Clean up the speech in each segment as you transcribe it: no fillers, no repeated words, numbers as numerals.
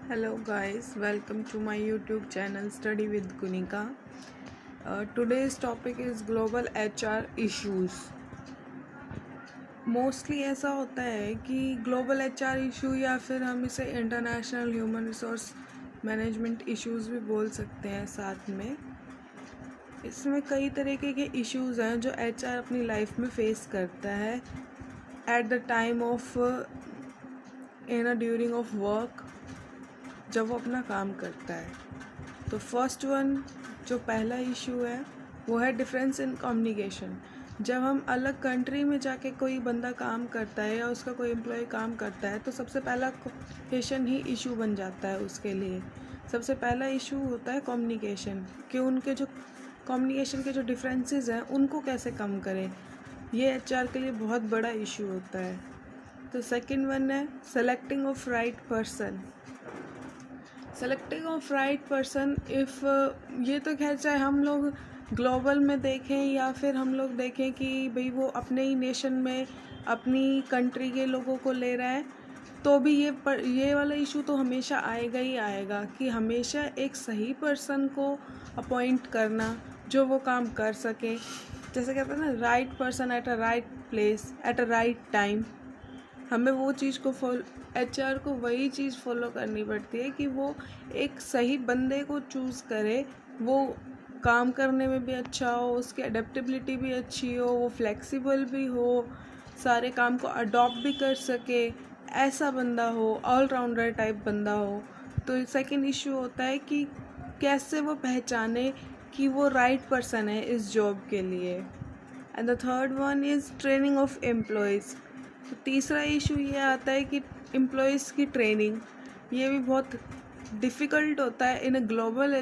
Hello guys, welcome to my YouTube channel Study with Kunika. Today's topic is global HR issues. Mostly ऐसा होता है कि global HR issue या फिर हम इसे international human resource management issues भी बोल सकते हैं साथ में। इसमें कई तरीके के इश्यूज हैं जो एचआर अपनी लाइफ में फेस करता है at the time of during of work, जब वो अपना काम करता है। तो फर्स्ट वन जो पहला इशू है वो है डिफरेंस इन कम्युनिकेशन। जब हम अलग कंट्री में जाके कोई बंदा काम करता है या उसका कोई एम्प्लॉय काम करता है तो सबसे पहला कम्युनिकेशन ही इशू बन जाता है उसके लिए। सबसे पहला इशू होता है कम्युनिकेशन, कि उनके जो कम्युनिकेशन के जो डिफरेंसेस हैं उनको कैसे कम करें। ये एचआर के लिए बहुत बड़ा इशू होता है। तो सेकंड वन है selecting of right person. Selecting of right person if ये तो खैर चाहे हम लोग ग्लोबल में देखें या फिर हम लोग देखें कि भाई वो अपने ही नेशन में अपनी कंट्री के लोगों को ले रहा है, तो भी ये वाला इशू तो हमेशा आएगा ही आएगा कि हमेशा एक सही पर्सन को अपॉइंट करना जो वो काम कर सके। जैसे कहते हैं ना, right person at a right place at a right time. हमें वो चीज़ को एचआर को वही चीज़ फॉलो करनी पड़ती है कि वो एक सही बंदे को चूज़ करे, वो काम करने में भी अच्छा हो, उसकी अडेप्टेबिलिटी भी अच्छी हो, वो फ्लेक्सिबल भी हो, सारे काम को अडॉप्ट भी कर सके, ऐसा बंदा हो, ऑलराउंडर टाइप बंदा हो। तो सेकंड इशू होता है कि कैसे वो पहचाने कि वो राइट पर्सन है इस जॉब के लिए। And the third one is training of employees. तो तीसरा इशू ये आता है कि एम्प्लॉयज़ की ट्रेनिंग, ये भी बहुत डिफ़िकल्ट होता है इन ग्लोबल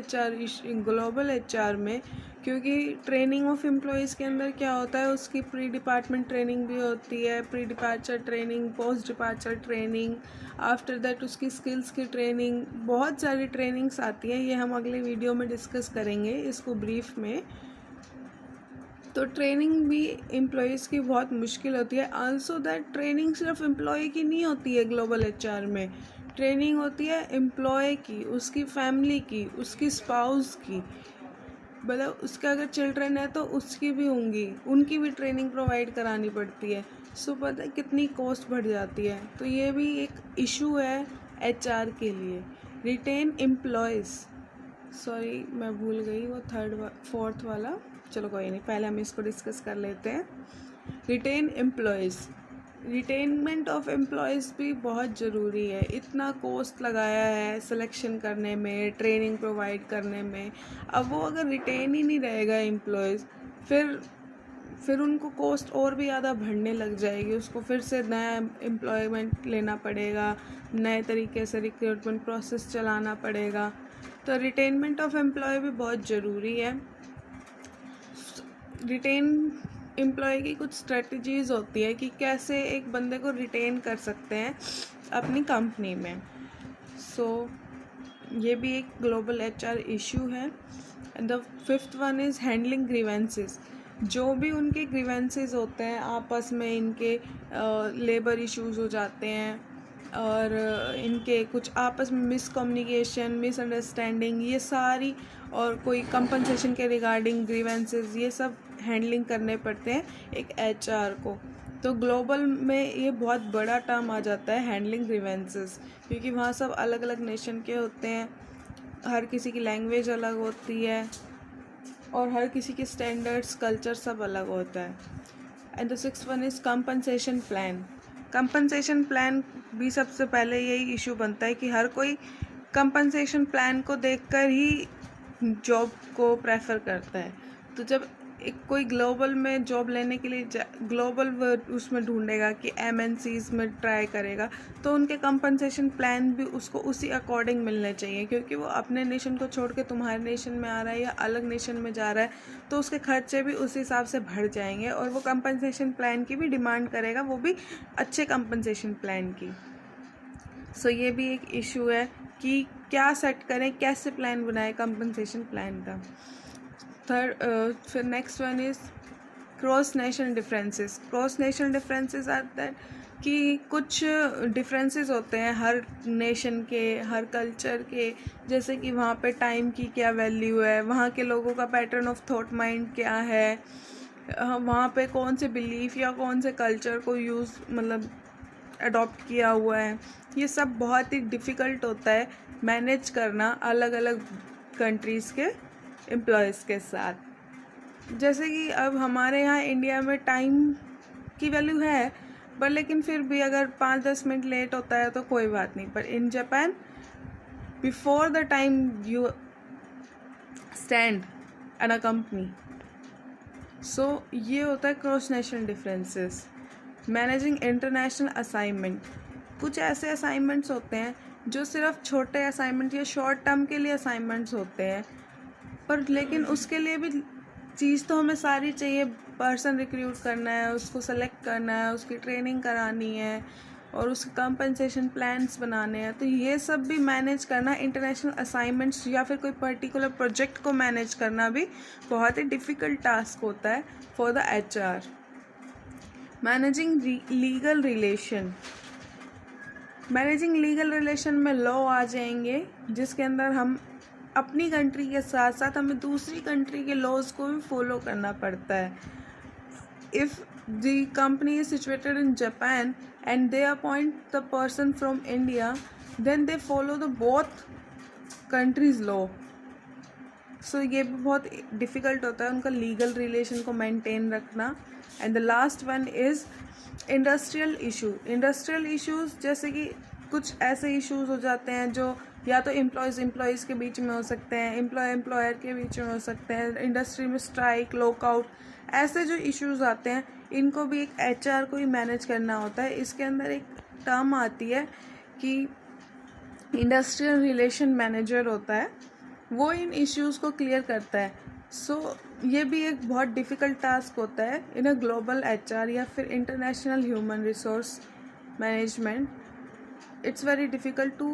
एचआर में, क्योंकि ट्रेनिंग ऑफ एम्प्लॉयज़ के अंदर क्या होता है, उसकी प्री डिपार्टमेंट ट्रेनिंग भी होती है, pre departure training, post departure training, after that उसकी स्किल्स की ट्रेनिंग, बहुत सारी ट्रेनिंग्स आती हैं। ये हम अगले वीडियो में डिस्कस करेंगे इसको ब्रीफ में। तो ट्रेनिंग भी एम्प्लॉयज़ की बहुत मुश्किल होती है। आल्सो दैट ट्रेनिंग सिर्फ एम्प्लॉय की नहीं होती है, ग्लोबल एचआर में ट्रेनिंग होती है एम्प्लॉय की, उसकी फैमिली की, उसकी स्पाउस की, मतलब उसके अगर चिल्ड्रन है तो उसकी भी होंगी, उनकी भी ट्रेनिंग प्रोवाइड करानी पड़ती है। सो पता है कितनी कॉस्ट बढ़ जाती है। तो ये भी एक इशू है एचआर के लिए। रिटेन एम्प्लॉयज़, सॉरी मैं भूल गई वो फोर्थ वाला, चलो कोई नहीं, पहले हम इसको डिस्कस कर लेते हैं। रिटेन एम्प्लॉयज़, रिटेनमेंट ऑफ एम्प्लॉयज़ भी बहुत ज़रूरी है। इतना कॉस्ट लगाया है सिलेक्शन करने में, ट्रेनिंग प्रोवाइड करने में, अब वो अगर रिटेन ही नहीं रहेगा एम्प्लॉयज़, फिर उनको कॉस्ट और भी ज़्यादा बढ़ने लग जाएगी। उसको फिर से नया एम्प्लॉयमेंट लेना पड़ेगा, नए तरीके से रिक्रूटमेंट प्रोसेस चलाना पड़ेगा। तो रिटेनमेंट ऑफ एम्प्लॉय भी बहुत ज़रूरी है। रिटेन एम्प्लॉय की कुछ स्ट्रेटजीज़ होती है कि कैसे एक बंदे को रिटेन कर सकते हैं अपनी कंपनी में। सो ये भी एक ग्लोबल एचआर इशू है। And the fifth one is handling grievances. जो भी उनके ग्रीवेंसेस होते हैं आपस में, इनके लेबर इश्यूज हो जाते हैं और इनके कुछ आपस में मिसकम्युनिकेशन, मिसअंडरस्टैंडिंग, ये सारी, और कोई कंपनसेशन के रिगार्डिंग ग्रीवेंसेस, ये सब हैंडलिंग करने पड़ते हैं एक एचआर को। तो ग्लोबल में ये बहुत बड़ा टर्म आ जाता है हैंडलिंग ग्रीवेंसेस, क्योंकि वहाँ सब अलग अलग नेशन के होते हैं, हर किसी की लैंग्वेज अलग होती है और हर किसी के स्टैंडर्ड्स, कल्चर सब अलग होता है। And the sixth one is compensation plan. Compensation plan भी सबसे पहले यही इशू बनता है कि हर कोई कंपनसेशन प्लान को देखकर ही जॉब को प्रेफर करता है। तो जब एक कोई ग्लोबल में जॉब लेने के लिए ग्लोबल उसमें ढूंढेगा कि एमएनसीज में ट्राई करेगा, तो उनके कंपनसेशन प्लान भी उसको उसी अकॉर्डिंग मिलने चाहिए, क्योंकि वो अपने नेशन को छोड़ के तुम्हारे नेशन में आ रहा है या अलग नेशन में जा रहा है, तो उसके खर्चे भी उस हिसाब से बढ़ जाएंगे और वो कंपनसेशन प्लान की भी डिमांड करेगा, वो भी अच्छे कंपनसेशन प्लान की। सो ये भी एक इशू है कि क्या सेट करें, कैसे प्लान बनाए कंपनसेशन प्लान का। फिर next one is cross national differences. Cross national differences are that कि कुछ डिफरेंसेस होते हैं हर नेशन के, हर कल्चर के, जैसे कि वहाँ पे टाइम की क्या वैल्यू है, वहाँ के लोगों का पैटर्न ऑफ थॉट माइंड क्या है, वहाँ पे कौन से बिलीफ या कौन से कल्चर को यूज़ मतलब अडॉप्ट किया हुआ है। ये सब बहुत ही डिफ़िकल्ट होता है मैनेज करना अलग अलग कंट्रीज़ के एम्प्लॉयज़ के साथ। जैसे कि अब हमारे यहाँ इंडिया में टाइम की वैल्यू है, पर लेकिन फिर भी अगर 5-10 मिनट लेट होता है तो कोई बात नहीं, पर in Japan before the time you stand in a company. So ये होता है cross national differences. Managing international assignment, कुछ ऐसे असाइनमेंट्स होते हैं जो सिर्फ छोटे असाइनमेंट या शॉर्ट टर्म के लिए असाइनमेंट्स होते हैं, पर लेकिन उसके लिए भी चीज़ तो हमें सारी चाहिए। पर्सन रिक्रूट करना है, उसको सेलेक्ट करना है, उसकी ट्रेनिंग करानी है और उसके कंपनसेशन प्लान्स बनाने हैं। तो ये सब भी मैनेज करना, इंटरनेशनल असाइनमेंट्स या फिर कोई पर्टिकुलर प्रोजेक्ट को मैनेज करना भी बहुत ही डिफ़िकल्ट टास्क होता है for the HR। Managing legal relation, managing legal relation में लॉ आ जाएंगे जिसके अंदर हम अपनी कंट्री के साथ साथ हमें दूसरी कंट्री के लॉज को भी फॉलो करना पड़ता है। If the company is situated in Japan and they appoint the person from India, then they follow the both countries law. So ये भी बहुत डिफ़िकल्ट होता है उनका लीगल रिलेशन को मेंटेन रखना। And the last one is industrial issue. Industrial issues जैसे कि कुछ ऐसे इश्यूज़ हो जाते हैं जो या तो एम्प्लॉयज़ के बीच में हो सकते हैं, एम्प्लॉयर के बीच में हो सकते हैं, इंडस्ट्री में स्ट्राइक, लॉकआउट, ऐसे जो इश्यूज़ आते हैं इनको भी एक HR को ही मैनेज करना होता है। इसके अंदर एक टर्म आती है कि इंडस्ट्रियल रिलेशन मैनेजर होता है, वो इन इश्यूज़ को क्लियर करता है। सो ये भी एक बहुत डिफ़िकल्ट टास्क होता है इन अ ग्लोबल HR या फिर international human resource management. It's very difficult to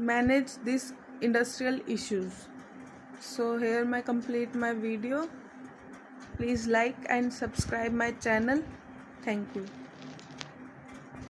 manage these industrial issues. So here I complete my video. Please like and subscribe my channel. Thank you.